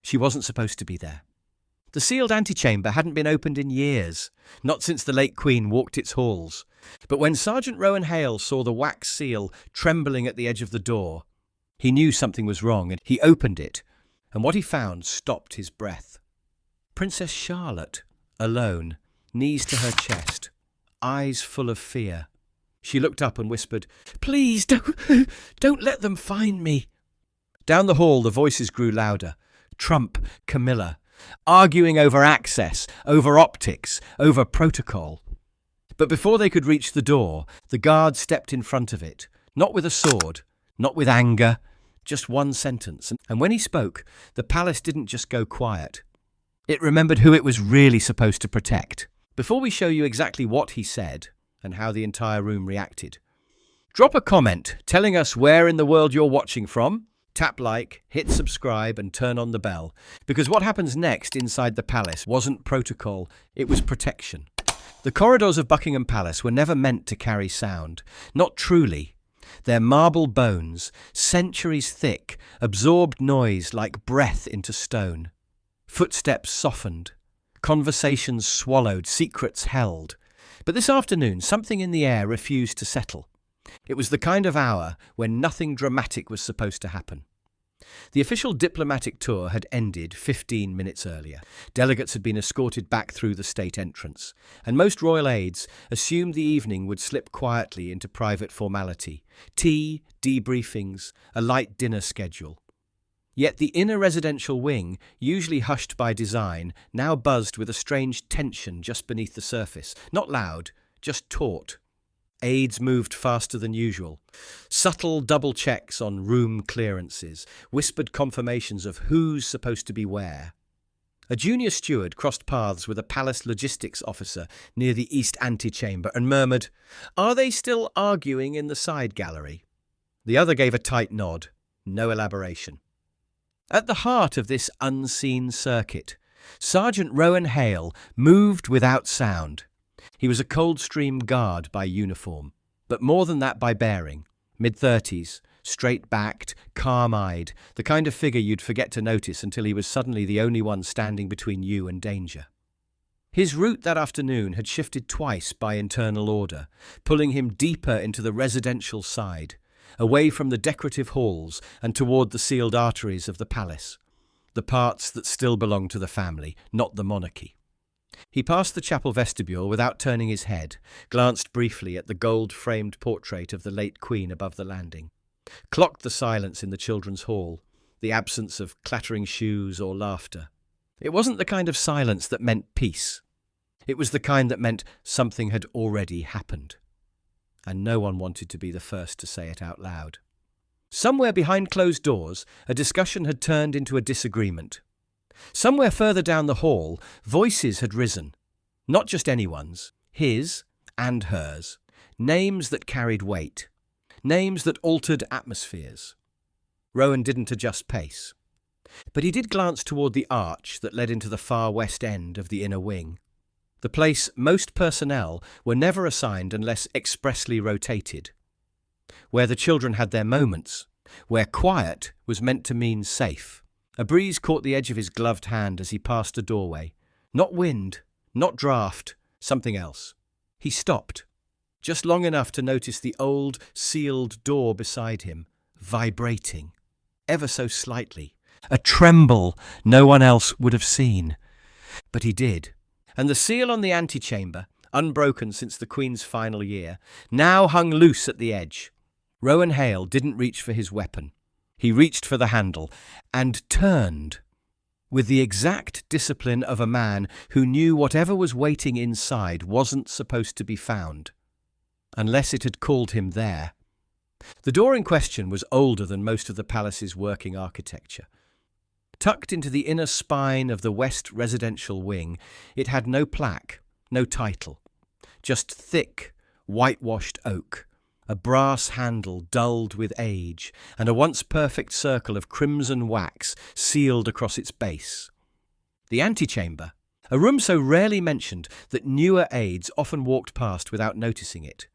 She wasn't supposed to be there. The sealed antechamber hadn't been opened in years, not since the late Queen walked its halls. But when Sergeant Rowan Hale saw the wax seal trembling at the edge of the door, he knew something was wrong, and he opened it, and what he found stopped his breath. Princess Charlotte, alone, knees to her chest, eyes full of fear. She looked up and whispered, "Please, don't let them find me." Down the hall the voices grew louder. Trump, Camilla, arguing over access, over optics, over protocol. But before they could reach the door, the guard stepped in front of it, not with a sword, not with anger, just one sentence. And when he spoke, the palace didn't just go quiet. It remembered who it was really supposed to protect. Before we show you exactly what he said and how the entire room reacted, drop a comment telling us where in the world you're watching from. Tap like, hit subscribe and turn on the bell, because what happens next inside the palace wasn't protocol, it was protection. The corridors of Buckingham Palace were never meant to carry sound, not truly. Their marble bones, centuries thick, absorbed noise like breath into stone. Footsteps softened, conversations swallowed, secrets held. But this afternoon, something in the air refused to settle. It was the kind of hour when nothing dramatic was supposed to happen. The official diplomatic tour had ended 15 minutes earlier. Delegates had been escorted back through the state entrance, and most royal aides assumed the evening would slip quietly into private formality. Tea, debriefings, a light dinner schedule. Yet the inner residential wing, usually hushed by design, now buzzed with a strange tension just beneath the surface. Not loud, just taut. Aides moved faster than usual. Subtle double checks on room clearances, whispered confirmations of who's supposed to be where. A junior steward crossed paths with a palace logistics officer near the east antechamber and murmured, "Are they still arguing in the side gallery?" The other gave a tight nod. No elaboration. At the heart of this unseen circuit, Sergeant Rowan Hale moved without sound. He was a Coldstream Guard by uniform, but more than that by bearing. Mid-30s, straight-backed, calm-eyed, the kind of figure you'd forget to notice until he was suddenly the only one standing between you and danger. His route that afternoon had shifted twice by internal order, pulling him deeper into the residential side, away from the decorative halls and toward the sealed arteries of the palace, the parts that still belonged to the family, not the monarchy. He passed the chapel vestibule without turning his head, glanced briefly at the gold-framed portrait of the late Queen above the landing, clocked the silence in the children's hall, the absence of clattering shoes or laughter. It wasn't the kind of silence that meant peace. It was the kind that meant something had already happened. And no one wanted to be the first to say it out loud. Somewhere behind closed doors, a discussion had turned into a disagreement. Somewhere further down the hall, voices had risen. Not just anyone's, his and hers. Names that carried weight. Names that altered atmospheres. Rowan didn't adjust pace. But he did glance toward the arch that led into the far west end of the inner wing. The place most personnel were never assigned unless expressly rotated. Where the children had their moments. Where quiet was meant to mean safe. A breeze caught the edge of his gloved hand as he passed a doorway. Not wind, not draft, something else. He stopped, just long enough to notice the old, sealed door beside him, vibrating, ever so slightly. A tremble no one else would have seen. But he did. And the seal on the antechamber, unbroken since the Queen's final year, now hung loose at the edge. Rowan Hale didn't reach for his weapon. He reached for the handle and turned with the exact discipline of a man who knew whatever was waiting inside wasn't supposed to be found, unless it had called him there. The door in question was older than most of the palace's working architecture. Tucked into the inner spine of the west residential wing, it had no plaque, no title, just thick, whitewashed oak. A brass handle dulled with age, and a once perfect circle of crimson wax sealed across its base. The antechamber, a room so rarely mentioned that newer aides often walked past without noticing it.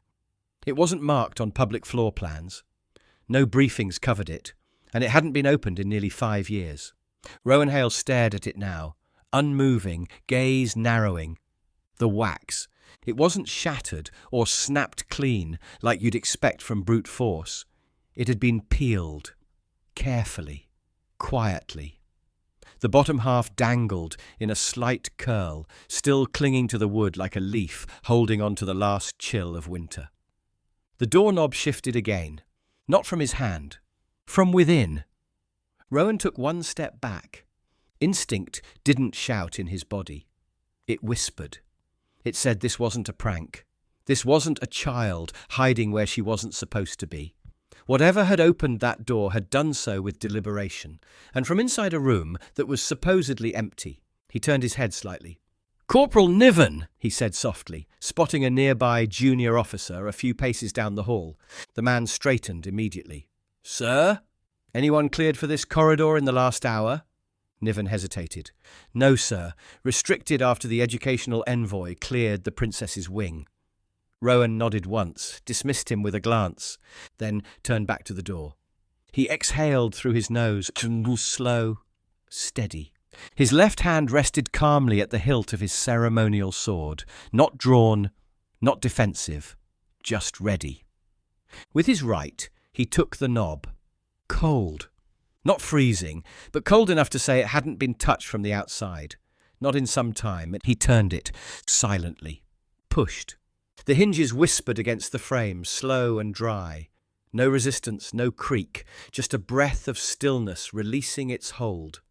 It wasn't marked on public floor plans. No briefings covered it, and it hadn't been opened in nearly 5 years. Rowan Hale stared at it now, unmoving, gaze narrowing. The wax. It wasn't shattered or snapped clean like you'd expect from brute force. It had been peeled, carefully, quietly. The bottom half dangled in a slight curl, still clinging to the wood like a leaf holding on to the last chill of winter. The doorknob shifted again, not from his hand, from within. Rowan took one step back. Instinct didn't shout in his body. It whispered. It said this wasn't a prank. This wasn't a child hiding where she wasn't supposed to be. Whatever had opened that door had done so with deliberation, and from inside a room that was supposedly empty, he turned his head slightly. "Corporal Niven," he said softly, spotting a nearby junior officer a few paces down the hall. The man straightened immediately. "Sir? Anyone cleared for this corridor in the last hour?" Niven hesitated. "No, sir. Restricted after the educational envoy cleared the princess's wing." Rowan nodded once, dismissed him with a glance, then turned back to the door. He exhaled through his nose, slow, steady. His left hand rested calmly at the hilt of his ceremonial sword, not drawn, not defensive, just ready. With his right, he took the knob. Cold. Not freezing, but cold enough to say it hadn't been touched from the outside. Not in some time. He turned it, silently. Pushed. The hinges whispered against the frame, slow and dry. No resistance, no creak, just a breath of stillness releasing its hold.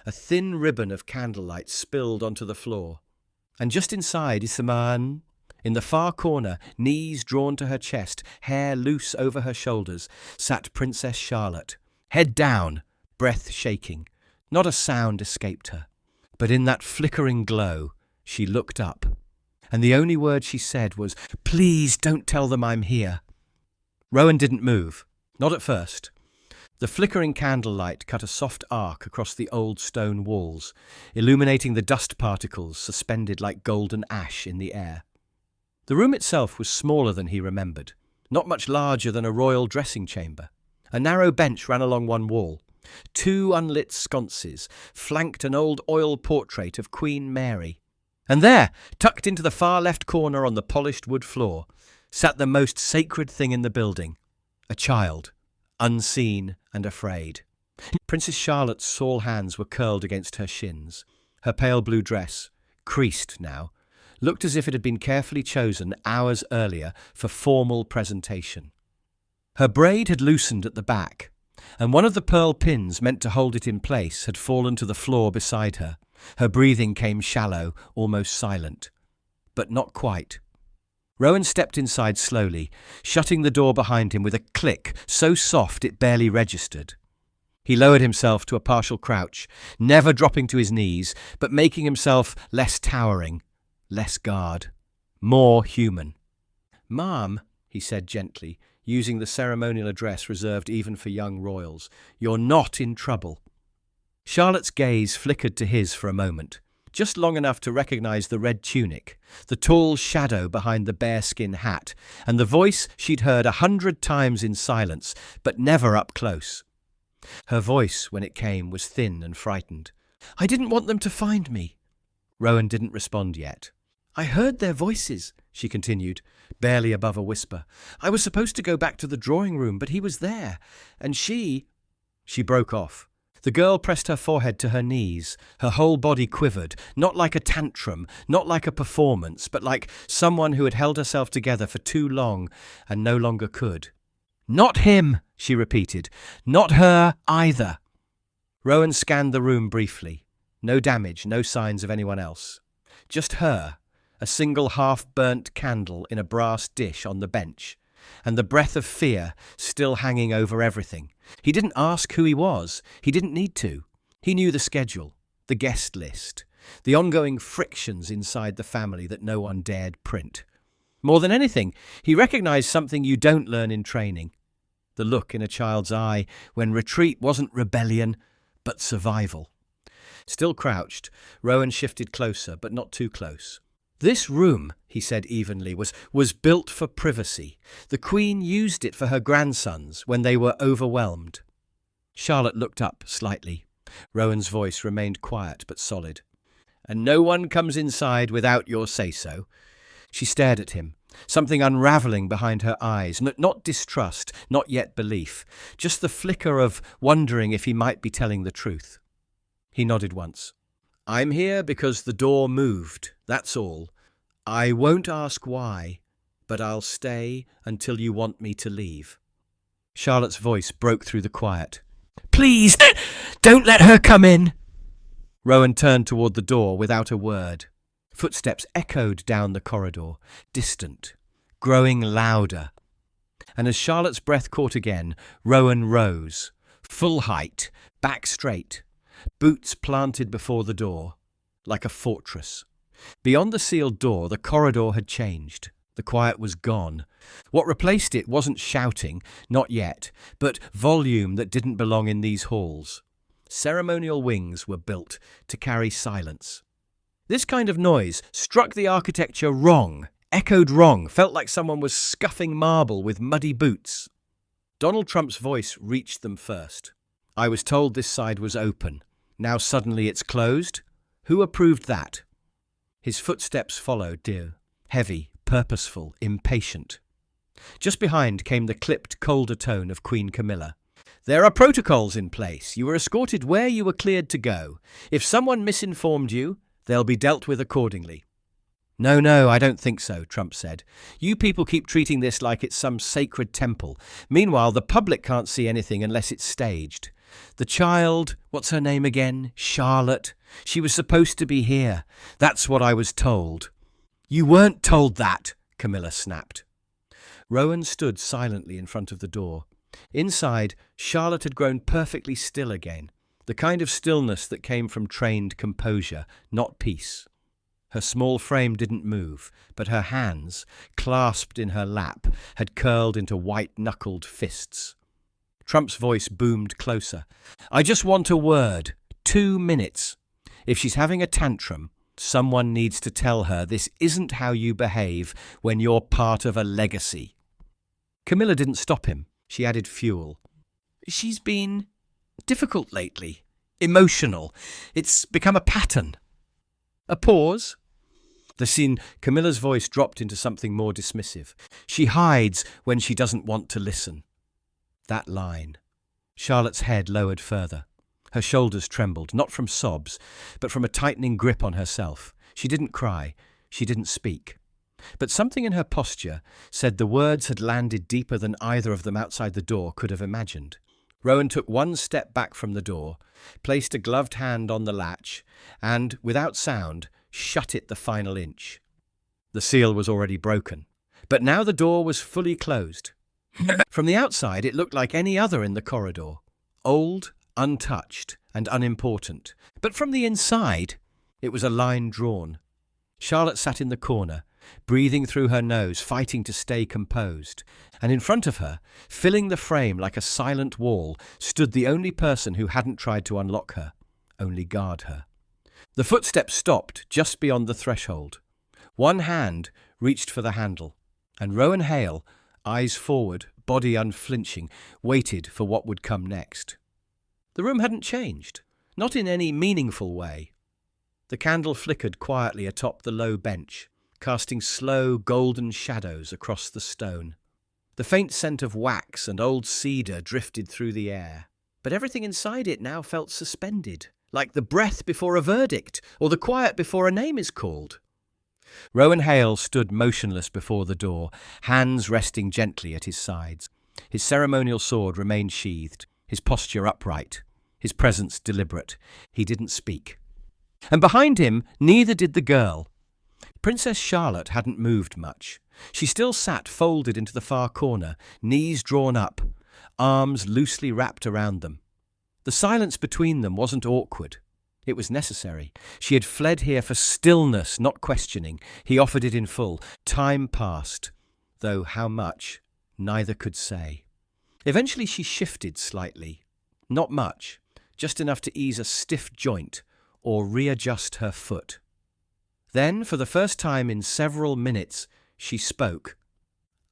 A thin ribbon of candlelight spilled onto the floor. And just inside Isaman, in the far corner, knees drawn to her chest, hair loose over her shoulders, sat Princess Charlotte. Head down, breath shaking. Not a sound escaped her. But in that flickering glow, she looked up. And the only word she said was, "Please don't tell them I'm here." Rowan didn't move. Not at first. The flickering candlelight cut a soft arc across the old stone walls, illuminating the dust particles suspended like golden ash in the air. The room itself was smaller than he remembered, not much larger than a royal dressing chamber. A narrow bench ran along one wall. 2 unlit sconces flanked an old oil portrait of Queen Mary. And there, tucked into the far left corner on the polished wood floor, sat the most sacred thing in the building, a child, unseen and afraid. Princess Charlotte's small hands were curled against her shins. Her pale blue dress, creased now, looked as if it had been carefully chosen hours earlier for formal presentation. Her braid had loosened at the back, and one of the pearl pins meant to hold it in place had fallen to the floor beside her. Her breathing came shallow, almost silent. But not quite. Rowan stepped inside slowly, shutting the door behind him with a click so soft it barely registered. He lowered himself to a partial crouch, never dropping to his knees, but making himself less towering, less guard, more human. "Ma'am," he said gently, using the ceremonial address reserved even for young royals, "you're not in trouble." Charlotte's gaze flickered to his for a moment, just long enough to recognize the red tunic, the tall shadow behind the bearskin hat, and the voice she'd heard 100 times in silence, but never up close. Her voice, when it came, was thin and frightened. "I didn't want them to find me." Rowan didn't respond yet. "I heard their voices," she continued, barely above a whisper. "I was supposed to go back to the drawing room, but he was there, and she—" She broke off. The girl pressed her forehead to her knees. Her whole body quivered, not like a tantrum, not like a performance, but like someone who had held herself together for too long and no longer could. "Not him," she repeated. "Not her either." Rowan scanned the room briefly. No damage, no signs of anyone else. Just her, a single half-burnt candle in a brass dish on the bench, and the breath of fear still hanging over everything. He didn't ask who he was. He didn't need to. He knew the schedule, the guest list, the ongoing frictions inside the family that no one dared print. More than anything, he recognized something you don't learn in training. The look in a child's eye when retreat wasn't rebellion, but survival. Still crouched, Rowan shifted closer, but not too close. "This room," he said evenly, was built for privacy. The Queen used it for her grandsons when they were overwhelmed. Charlotte looked up slightly. Rowan's voice remained quiet but solid. "And no one comes inside without your say-so?" She stared at him, something unravelling behind her eyes, not distrust, not yet belief, just the flicker of wondering if he might be telling the truth. He nodded once. "I'm here because the door moved, that's all. I won't ask why, but I'll stay until you want me to leave." Charlotte's voice broke through the quiet. "Please, don't let her come in!" Rowan turned toward the door without a word. Footsteps echoed down the corridor, distant, growing louder. And as Charlotte's breath caught again, Rowan rose, full height, back straight, boots planted before the door, like a fortress. Beyond the sealed door, the corridor had changed. The quiet was gone. What replaced it wasn't shouting, not yet, but volume that didn't belong in these halls. Ceremonial wings were built to carry silence. This kind of noise struck the architecture wrong, echoed wrong, felt like someone was scuffing marble with muddy boots. Donald Trump's voice reached them first. "I was told this side was open. Now suddenly it's closed? Who approved that?" His footsteps followed, dear, heavy, purposeful, impatient. Just behind came the clipped, colder tone of Queen Camilla. "There are protocols in place. You were escorted where you were cleared to go. If someone misinformed you, they'll be dealt with accordingly." No, I don't think so," Trump said. "You people keep treating this like it's some sacred temple. Meanwhile, the public can't see anything unless it's staged. The child, what's her name again? Charlotte. She was supposed to be here. That's what I was told." "You weren't told that," Camilla snapped. Rowan stood silently in front of the door. Inside, Charlotte had grown perfectly still again, the kind of stillness that came from trained composure, not peace. Her small frame didn't move, but her hands, clasped in her lap, had curled into white-knuckled fists. Trump's voice boomed closer. "I just want a word. 2 minutes. If she's having a tantrum, someone needs to tell her this isn't how you behave when you're part of a legacy." Camilla didn't stop him. She added fuel. "She's been difficult lately. Emotional. It's become a pattern." A pause. Camilla's voice dropped into something more dismissive. "She hides when she doesn't want to listen." That line. Charlotte's head lowered further. Her shoulders trembled, not from sobs, but from a tightening grip on herself. She didn't cry. She didn't speak. But something in her posture said the words had landed deeper than either of them outside the door could have imagined. Rowan took one step back from the door, placed a gloved hand on the latch, and, without sound, shut it the final inch. The seal was already broken, but now the door was fully closed. From the outside, it looked like any other in the corridor, old, untouched, and unimportant. But from the inside, it was a line drawn. Charlotte sat in the corner, breathing through her nose, fighting to stay composed. And in front of her, filling the frame like a silent wall, stood the only person who hadn't tried to unlock her, only guard her. The footsteps stopped just beyond the threshold. One hand reached for the handle, and Rowan Hale, eyes forward, body unflinching, waited for what would come next. The room hadn't changed, not in any meaningful way. The candle flickered quietly atop the low bench, casting slow, golden shadows across the stone. The faint scent of wax and old cedar drifted through the air, but everything inside it now felt suspended, like the breath before a verdict, or the quiet before a name is called. Rowan Hale stood motionless before the door, hands resting gently at his sides. His ceremonial sword remained sheathed, his posture upright, his presence deliberate. He didn't speak. And behind him, neither did the girl. Princess Charlotte hadn't moved much. She still sat folded into the far corner, knees drawn up, arms loosely wrapped around them. The silence between them wasn't awkward. It was necessary. She had fled here for stillness, not questioning. He offered it in full. Time passed, though how much, neither could say. Eventually she shifted slightly. Not much, just enough to ease a stiff joint or readjust her foot. Then, for the first time in several minutes, she spoke.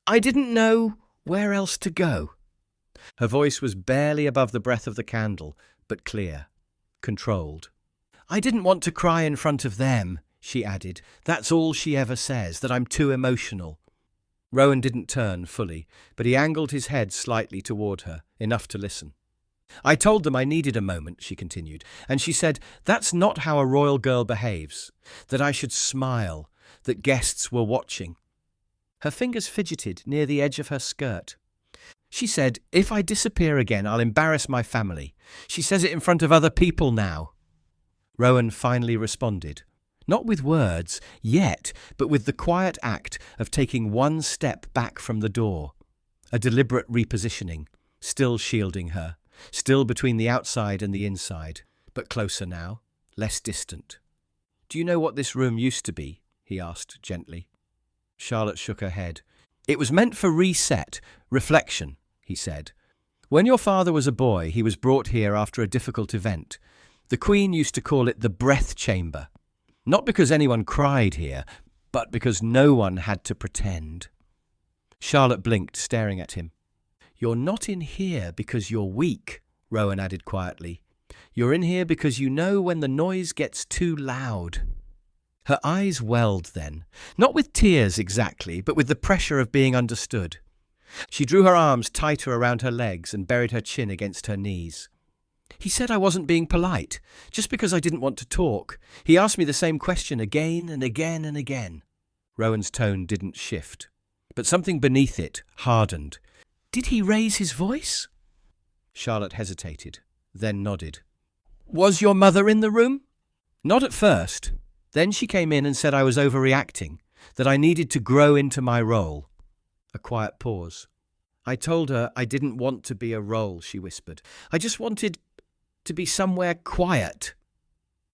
"I didn't know where else to go." Her voice was barely above the breath of the candle, but clear. controlled. "I didn't want to cry in front of them," she added. "That's all she ever says, that I'm too emotional." Rowan didn't turn fully, but he angled his head slightly toward her, enough to listen. "I told them I needed a moment," she continued, "and she said, that's not how a royal girl behaves, that I should smile, that guests were watching." Her fingers fidgeted near the edge of her skirt. "She said, if I disappear again, I'll embarrass my family. She says it in front of other people now." Rowan finally responded, not with words yet, but with the quiet act of taking one step back from the door, a deliberate repositioning, still shielding her, still between the outside and the inside, but closer now, less distant. "Do you know what this room used to be?" he asked gently. Charlotte shook her head. "It was meant for reset, reflection," he said. "When your father was a boy, he was brought here after a difficult event. The Queen used to call it the breath chamber. Not because anyone cried here, but because no one had to pretend." Charlotte blinked, staring at him. "You're not in here because you're weak," Rowan added quietly. "You're in here because you know when the noise gets too loud." Her eyes welled then, not with tears exactly, but with the pressure of being understood. She drew her arms tighter around her legs and buried her chin against her knees. "He said I wasn't being polite, just because I didn't want to talk. He asked me the same question again and again and again." Rowan's tone didn't shift, but something beneath it hardened. "Did he raise his voice?" Charlotte hesitated, then nodded. "Was your mother in the room?" "Not at first. Then she came in and said I was overreacting, that I needed to grow into my role." A quiet pause. "I told her I didn't want to be a role," she whispered. "I just wanted to be somewhere quiet."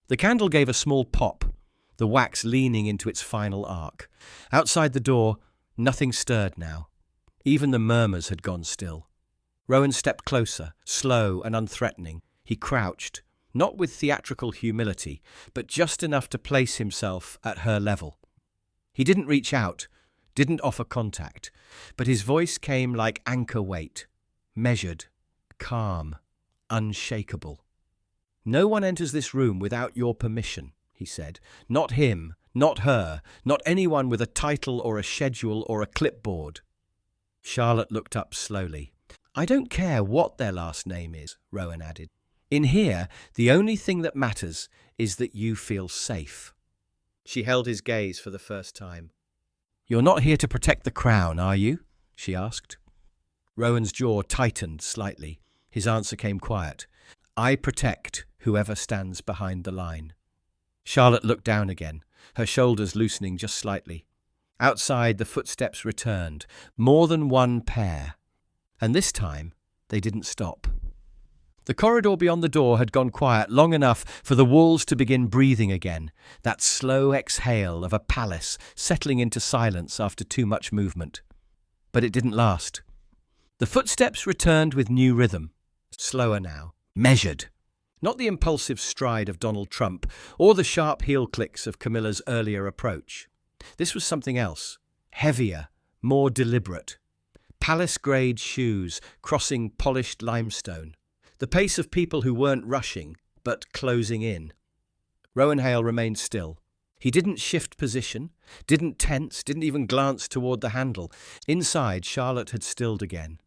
The candle gave a small pop, the wax leaning into its final arc. Outside the door, nothing stirred now. Even the murmurs had gone still. Rowan stepped closer, slow and unthreatening. He crouched, not with theatrical humility, but just enough to place himself at her level. He didn't reach out, didn't offer contact, but his voice came like anchor weight, measured, calm, unshakable. "No one enters this room without your permission," he said. "Not him, not her, not anyone with a title or a schedule or a clipboard." Charlotte looked up slowly. "I don't care what their last name is," Rowan added. "In here, the only thing that matters is that you feel safe." She held his gaze for the first time. "You're not here to protect the crown, are you?" she asked. Rowan's jaw tightened slightly. His answer came quiet. "I protect whoever stands behind the line." Charlotte looked down again, her shoulders loosening just slightly. Outside, the footsteps returned, more than one pair. And this time, they didn't stop. The corridor beyond the door had gone quiet long enough for the walls to begin breathing again, that slow exhale of a palace settling into silence after too much movement. But it didn't last. The footsteps returned with new rhythm, slower now, measured. Not the impulsive stride of Donald Trump or the sharp heel clicks of Camilla's earlier approach. This was something else, heavier, more deliberate. Palace-grade shoes crossing polished limestone. The pace of people who weren't rushing, but closing in. Rowan Hale remained still. He didn't shift position, didn't tense, didn't even glance toward the handle. Inside, Charlotte had stilled again.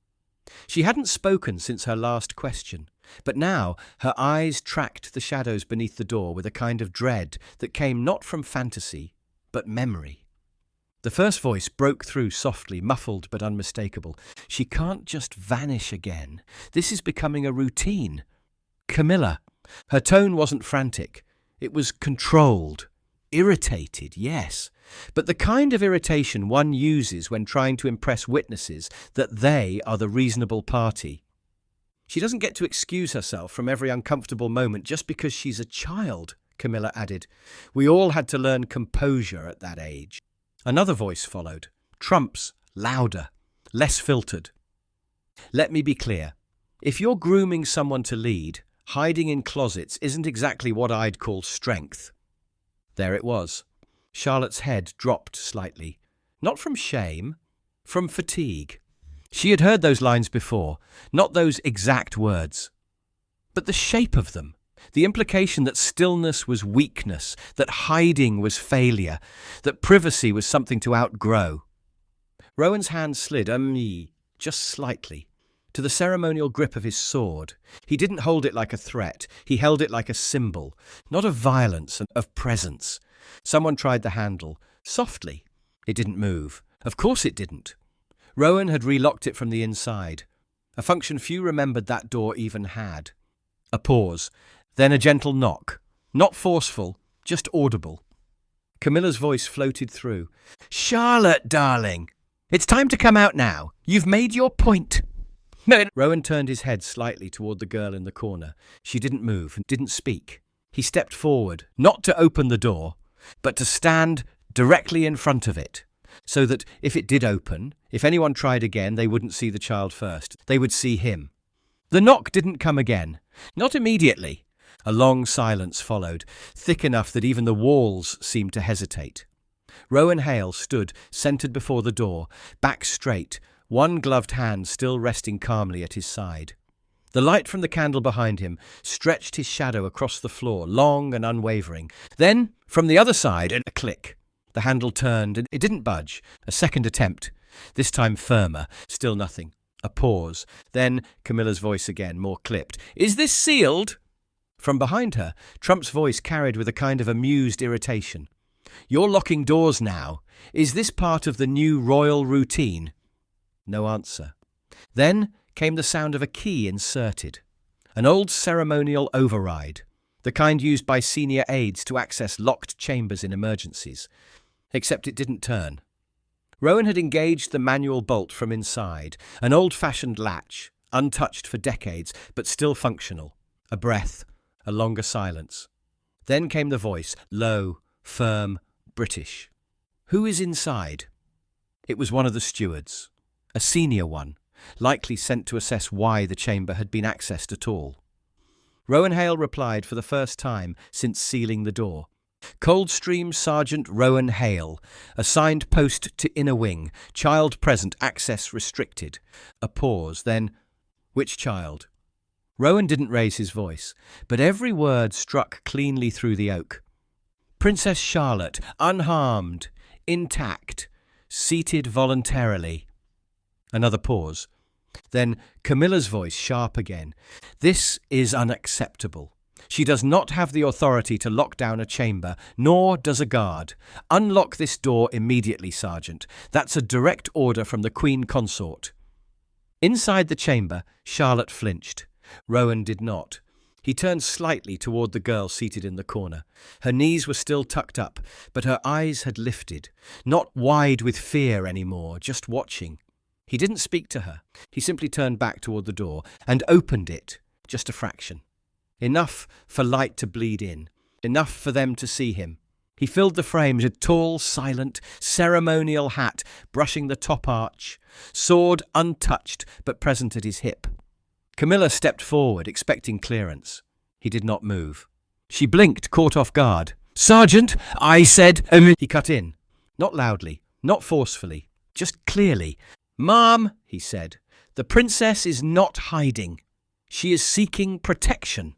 She hadn't spoken since her last question, but now her eyes tracked the shadows beneath the door with a kind of dread that came not from fantasy, but memory. The first voice broke through softly, muffled but unmistakable. "She can't just vanish again. This is becoming a routine." "Camilla." Her tone wasn't frantic. It was controlled. Irritated, yes, but the kind of irritation one uses when trying to impress witnesses that they are the reasonable party. "She doesn't get to excuse herself from every uncomfortable moment just because she's a child," Camilla added. "We all had to learn composure at that age." Another voice followed, Trump's, louder, less filtered. "Let me be clear. If you're grooming someone to lead, hiding in closets isn't exactly what I'd call strength." There it was. Charlotte's head dropped slightly. Not from shame, from fatigue. She had heard those lines before, not those exact words. But the shape of them, The implication that stillness was weakness, that hiding was failure, that privacy was something to outgrow. Rowan's hand slid, just slightly, to the ceremonial grip of his sword. He didn't hold it like a threat. He held it like a symbol, not of violence, of presence. Someone tried the handle, softly. It didn't move. Of course it didn't. Rowan had relocked it from the inside, a function few remembered that door even had. A pause, then a gentle knock. Not forceful, just audible. Camilla's voice floated through. "Charlotte, darling! It's time to come out now. You've made your point." Rowan turned his head slightly toward the girl in the corner. She didn't move and didn't speak. He stepped forward, not to open the door, but to stand directly in front of it, so that if it did open, if anyone tried again, they wouldn't see the child first. They would see him. The knock didn't come again. Not immediately. A long silence followed, thick enough that even the walls seemed to hesitate. Rowan Hale stood, centered before the door, back straight, one gloved hand still resting calmly at his side. The light from the candle behind him stretched his shadow across the floor, long and unwavering. Then, from the other side, a click. The handle turned, and it didn't budge. A second attempt, this time firmer, still nothing. A pause. Then Camilla's voice again, more clipped. "Is this sealed?" From behind her, Trump's voice carried with a kind of amused irritation. "You're locking doors now. Is this part of the new royal routine?" No answer. Then came the sound of a key inserted. An old ceremonial override, the kind used by senior aides to access locked chambers in emergencies. Except it didn't turn. Rowan had engaged the manual bolt from inside, an old-fashioned latch, untouched for decades, but still functional. A breath, a longer silence. Then came the voice, low, firm, British. "Who is inside?" It was one of the stewards, a senior one, likely sent to assess why the chamber had been accessed at all. Rowan Hale replied for the first time since sealing the door. "Coldstream Sergeant Rowan Hale, assigned post to inner wing, child present, access restricted." A pause, then, "Which child?" Rowan didn't raise his voice, but every word struck cleanly through the oak. "Princess Charlotte, unharmed, intact, seated voluntarily." Another pause. Then Camilla's voice, sharp again. "This is unacceptable. She does not have the authority to lock down a chamber, nor does a guard. Unlock this door immediately, Sergeant. That's a direct order from the Queen Consort." Inside the chamber, Charlotte flinched. Rowan did not. He turned slightly toward the girl seated in the corner. Her knees were still tucked up, but her eyes had lifted, not wide with fear anymore, just watching. He didn't speak to her. He simply turned back toward the door and opened it, just a fraction. Enough for light to bleed in, enough for them to see him. He filled the frames, a tall, silent, ceremonial hat brushing the top arch, sword untouched but present at his hip. Camilla stepped forward, expecting clearance. He did not move. She blinked, caught off guard. "Sergeant, I said—" He cut in. Not loudly, not forcefully, just clearly. "Ma'am," he said, "the princess is not hiding. She is seeking protection."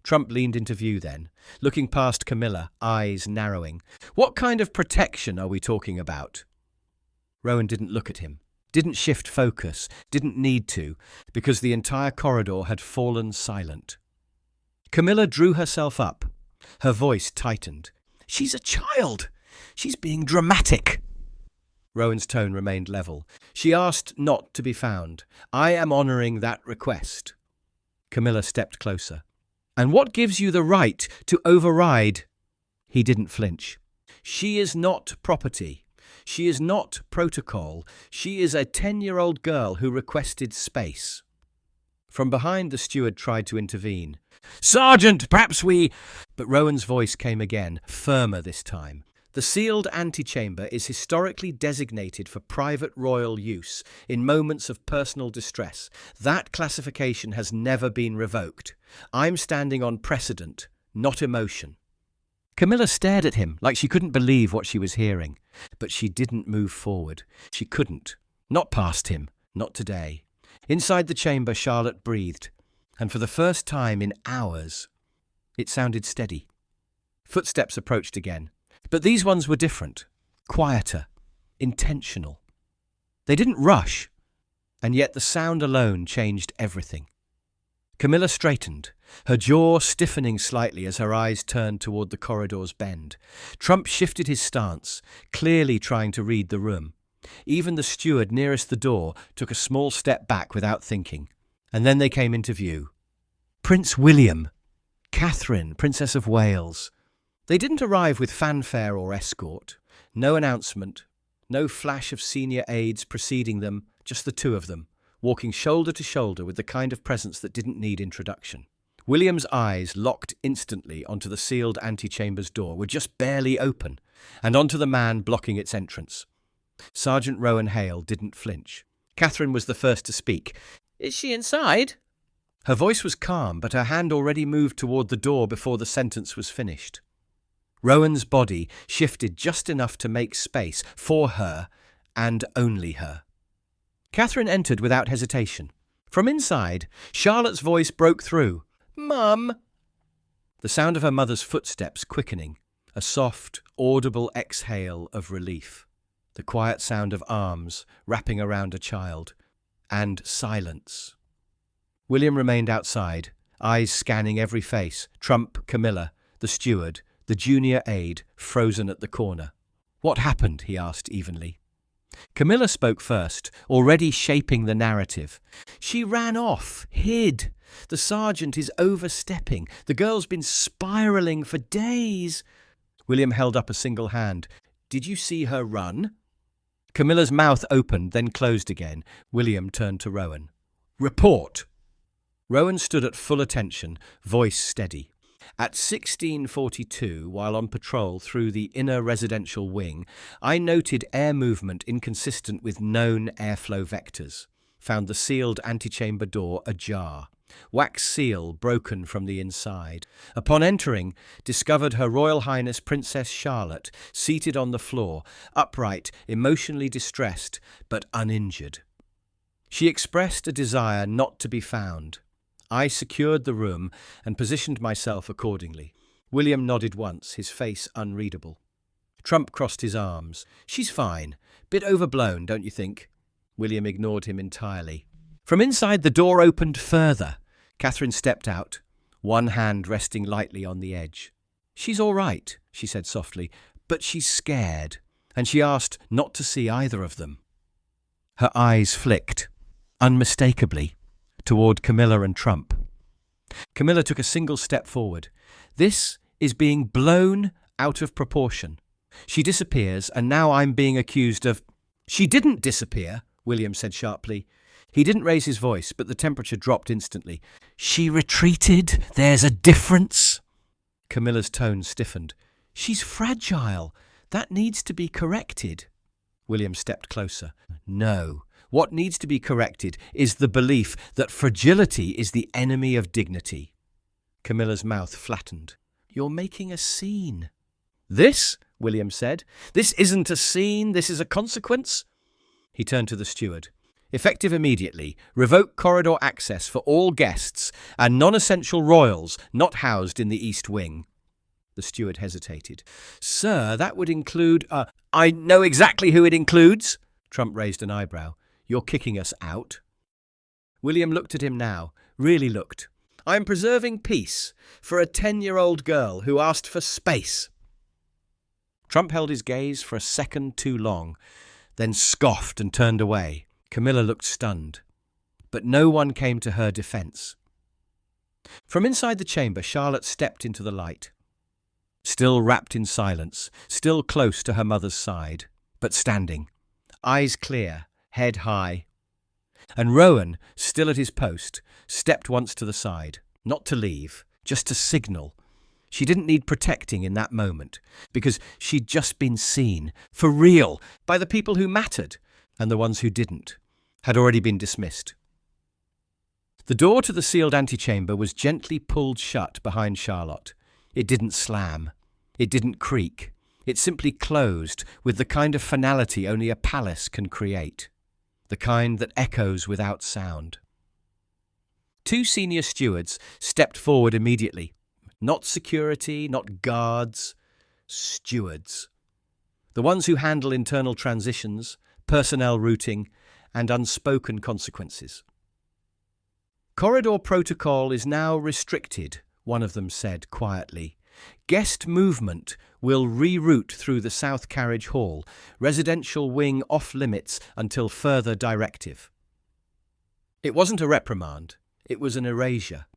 Trump leaned into view then, looking past Camilla, eyes narrowing. "What kind of protection are we talking about?" Rowan didn't look at him, didn't shift focus, didn't need to, because the entire corridor had fallen silent. Camilla drew herself up. Her voice tightened. "She's a child. She's being dramatic." Rowan's tone remained level. "She asked not to be found. I am honouring that request." Camilla stepped closer. "And what gives you the right to override?" He didn't flinch. "She is not property. She is not protocol. She is a 10-year-old girl who requested space." From behind, the steward tried to intervene. "Sergeant, perhaps we—" But Rowan's voice came again, firmer this time. "The sealed antechamber is historically designated for private royal use in moments of personal distress. That classification has never been revoked. I'm standing on precedent, not emotion." Camilla stared at him like she couldn't believe what she was hearing, but she didn't move forward. She couldn't. Not past him. Not today. Inside the chamber, Charlotte breathed, and for the first time in hours, It sounded steady. Footsteps approached again, but these ones were different, quieter, intentional. They didn't rush, and yet the sound alone changed everything. Camilla straightened, her jaw stiffening slightly as her eyes turned toward the corridor's bend. Trump shifted his stance, clearly trying to read the room. Even the steward nearest the door took a small step back without thinking, and then they came into view. Prince William, Catherine, Princess of Wales. They didn't arrive with fanfare or escort, no announcement, no flash of senior aides preceding them, just the two of them, walking shoulder to shoulder with the kind of presence that didn't need introduction. William's eyes locked instantly onto the sealed antechamber's door, were just barely open, and onto the man blocking its entrance. Sergeant Rowan Hale didn't flinch. Catherine was the first to speak. "Is she inside?" Her voice was calm, but her hand already moved toward the door before the sentence was finished. Rowan's body shifted just enough to make space for her, and only her. Catherine entered without hesitation. From inside, Charlotte's voice broke through. "Mum!" The sound of her mother's footsteps quickening, a soft, audible exhale of relief. The quiet sound of arms wrapping around a child, and silence. William remained outside, eyes scanning every face, Trump, Camilla, the steward, the junior aide, frozen at the corner. "What happened?" he asked evenly. Camilla spoke first, already shaping the narrative. "She ran off, hid. The sergeant is overstepping. The girl's been spiralling for days." William held up a single hand. "Did you see her run?" Camilla's mouth opened, then closed again. William turned to Rowan. "Report." Rowan stood at full attention, voice steady. "At 16:42, while on patrol through the inner residential wing, I noted air movement inconsistent with known airflow vectors. Found the sealed antechamber door ajar. Wax seal broken from the inside. Upon entering, discovered Her Royal Highness Princess Charlotte seated on the floor, upright, emotionally distressed, but uninjured. She expressed a desire not to be found. I secured the room and positioned myself accordingly." William nodded once, his face unreadable. Trump crossed his arms. "She's fine. Bit overblown, don't you think?" William ignored him entirely. From inside, the door opened further. Catherine stepped out, one hand resting lightly on the edge. "She's all right," she said softly, "but she's scared," and she asked not to see either of them. Her eyes flicked, unmistakably, toward Camilla and Trump. Camilla took a single step forward. "This is being blown out of proportion. She disappears, and now I'm being accused of—" "She didn't disappear," William said sharply. He didn't raise his voice, but the temperature dropped instantly. "She retreated. There's a difference." Camilla's tone stiffened. "She's fragile. That needs to be corrected." William stepped closer. "No. What needs to be corrected is the belief that fragility is the enemy of dignity." Camilla's mouth flattened. "You're making a scene." "This," William said, "this isn't a scene, this is a consequence." He turned to the steward. "Effective immediately, revoke corridor access for all guests and non-essential royals not housed in the East Wing." The steward hesitated. "Sir, that would include—" "I know exactly who it includes." Trump raised an eyebrow. "You're kicking us out?" William looked at him now, really looked. "I'm preserving peace for a 10-year-old girl who asked for space." Trump held his gaze for a second too long, then scoffed and turned away. Camilla looked stunned, but no one came to her defense. From inside the chamber, Charlotte stepped into the light. Still wrapped in silence, still close to her mother's side, but standing, eyes clear, head high. And Rowan, still at his post, stepped once to the side, not to leave, just to signal. She didn't need protecting in that moment, because she'd just been seen, for real, by the people who mattered, and the ones who didn't had already been dismissed. The door to the sealed antechamber was gently pulled shut behind Charlotte. It didn't slam. It didn't creak. It simply closed with the kind of finality only a palace can create. The kind that echoes without sound. Two senior stewards stepped forward immediately. Not security, not guards, stewards. The ones who handle internal transitions, personnel routing, and unspoken consequences. Corridor protocol is now restricted, one of them said quietly. Guest movement will reroute through the South Carriage Hall, residential wing off limits until further directive. It wasn't a reprimand, it was an erasure.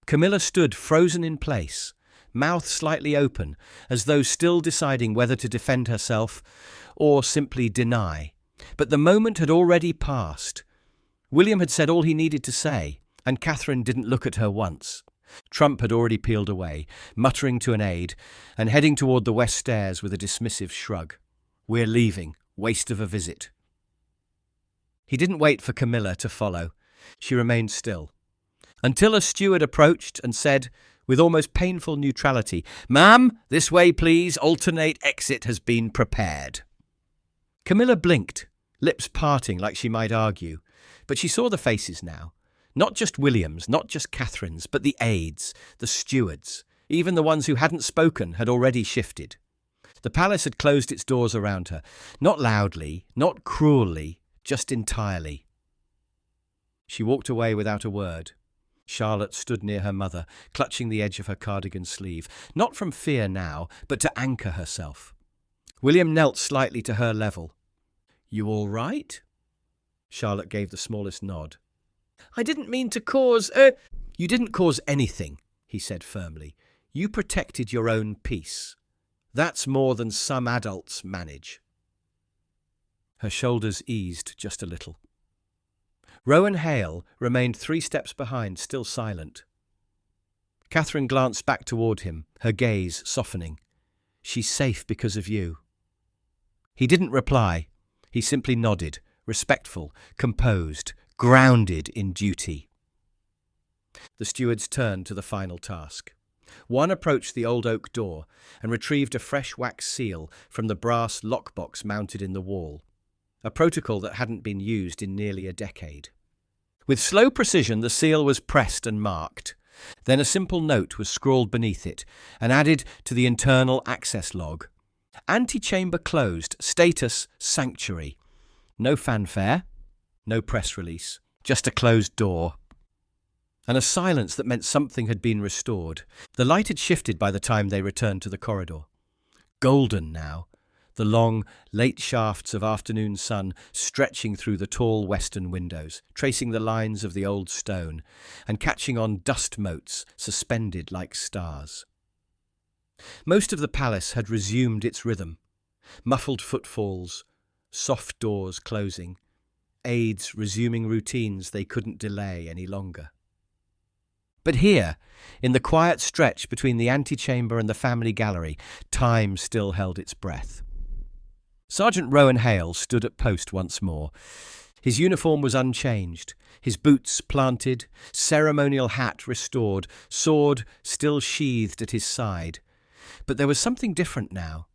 Camilla stood frozen in place, mouth slightly open, as though still deciding whether to defend herself or simply deny. But the moment had already passed. William had said all he needed to say, and Catherine didn't look at her once. Trump had already peeled away, muttering to an aide, and heading toward the west stairs with a dismissive shrug. "We're leaving. Waste of a visit." He didn't wait for Camilla to follow. She remained still. Until a steward approached and said, with almost painful neutrality, "Ma'am, this way please, alternate exit has been prepared." Camilla blinked, lips parting like she might argue, but she saw the faces now. Not just William's, not just Catherine's, but the aides, the stewards, even the ones who hadn't spoken had already shifted. The palace had closed its doors around her, not loudly, not cruelly, just entirely. She walked away without a word. Charlotte stood near her mother, clutching the edge of her cardigan sleeve, not from fear now, but to anchor herself. William knelt slightly to her level. "You all right?" Charlotte gave the smallest nod. "I didn't mean to cause You didn't cause anything," he said firmly. "You protected your own peace. That's more than some adults manage." Her shoulders eased just a little. Rowan Hale remained 3 steps behind, still silent. Catherine glanced back toward him, her gaze softening. "She's safe because of you." He didn't reply. He simply nodded, respectful, composed, grounded in duty. The stewards turned to the final task. One approached the old oak door and retrieved a fresh wax seal from the brass lockbox mounted in the wall, a protocol that hadn't been used in nearly a decade. With slow precision, the seal was pressed and marked. Then a simple note was scrawled beneath it and added to the internal access log. "Antechamber closed. Status sanctuary." No fanfare, no press release, just a closed door. And a silence that meant something had been restored. The light had shifted by the time they returned to the corridor. Golden now, the long, late shafts of afternoon sun stretching through the tall western windows, tracing the lines of the old stone, and catching on dust motes suspended like stars. Most of the palace had resumed its rhythm. Muffled footfalls, soft doors closing, aides resuming routines they couldn't delay any longer. But here, in the quiet stretch between the antechamber and the family gallery, time still held its breath. Sergeant Rowan Hale stood at post once more. His uniform was unchanged, his boots planted, ceremonial hat restored, sword still sheathed at his side. But there was something different now.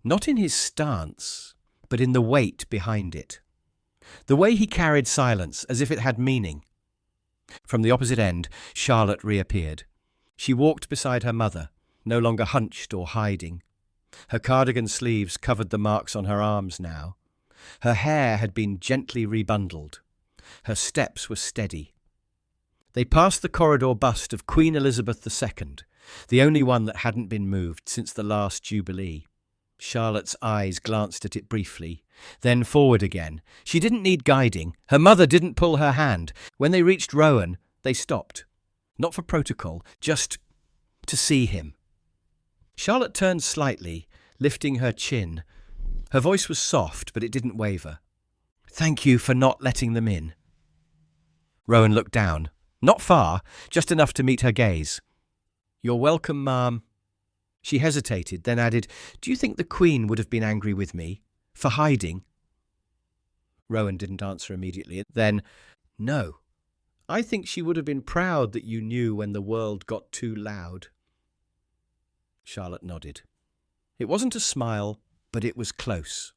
Not in his stance, but in the weight behind it. The way he carried silence as if it had meaning. From the opposite end, Charlotte reappeared. She walked beside her mother, no longer hunched or hiding. Her cardigan sleeves covered the marks on her arms now. Her hair had been gently rebundled. Her steps were steady. They passed the corridor bust of Queen Elizabeth II, the only one that hadn't been moved since the last Jubilee. Charlotte's eyes glanced at it briefly, then forward again. She didn't need guiding. Her mother didn't pull her hand. When they reached Rowan, they stopped. Not for protocol, just to see him. Charlotte turned slightly, lifting her chin. Her voice was soft, but it didn't waver. "Thank you for not letting them in." Rowan looked down. Not far, just enough to meet her gaze. "You're welcome, ma'am." She hesitated, then added, "Do you think the Queen would have been angry with me? For hiding?" Rowan didn't answer immediately. Then, "No. I think she would have been proud that you knew when the world got too loud." Charlotte nodded. It wasn't a smile, but it was close.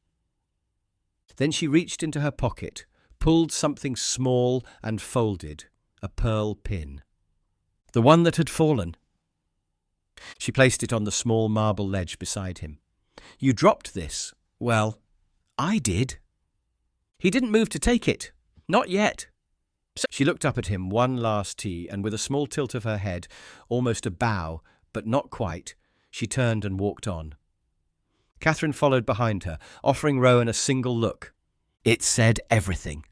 Then she reached into her pocket, pulled something small and folded, a pearl pin. The one that had fallen. She placed it on the small marble ledge beside him. "You dropped this." "Well, I did." "He didn't move to take it. Not yet." She looked up at him one last tea, and with a small tilt of her head, almost a bow, but not quite, she turned and walked on. Catherine followed behind her, offering Rowan a single look. It said everything.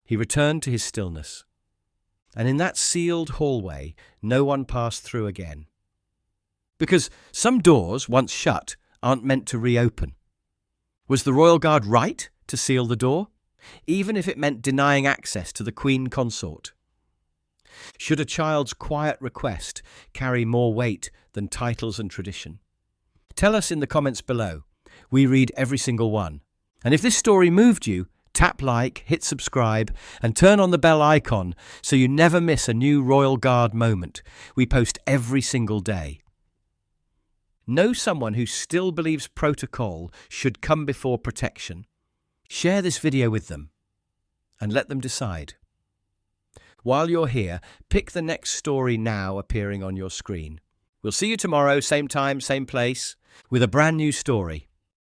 He returned to his stillness. And in that sealed hallway, no one passed through again. Because some doors, once shut, aren't meant to reopen. Was the royal guard right to seal the door, even if it meant denying access to the Queen Consort? Should a child's quiet request carry more weight than titles and tradition? Tell us in the comments below. We read every single one. And if this story moved you, tap like, hit subscribe, and turn on the bell icon so you never miss a new Royal Guard moment. We post every single day. Know someone who still believes protocol should come before protection. Share this video with them and let them decide. While you're here, pick the next story now appearing on your screen. We'll see you tomorrow, same time, same place, with a brand new story.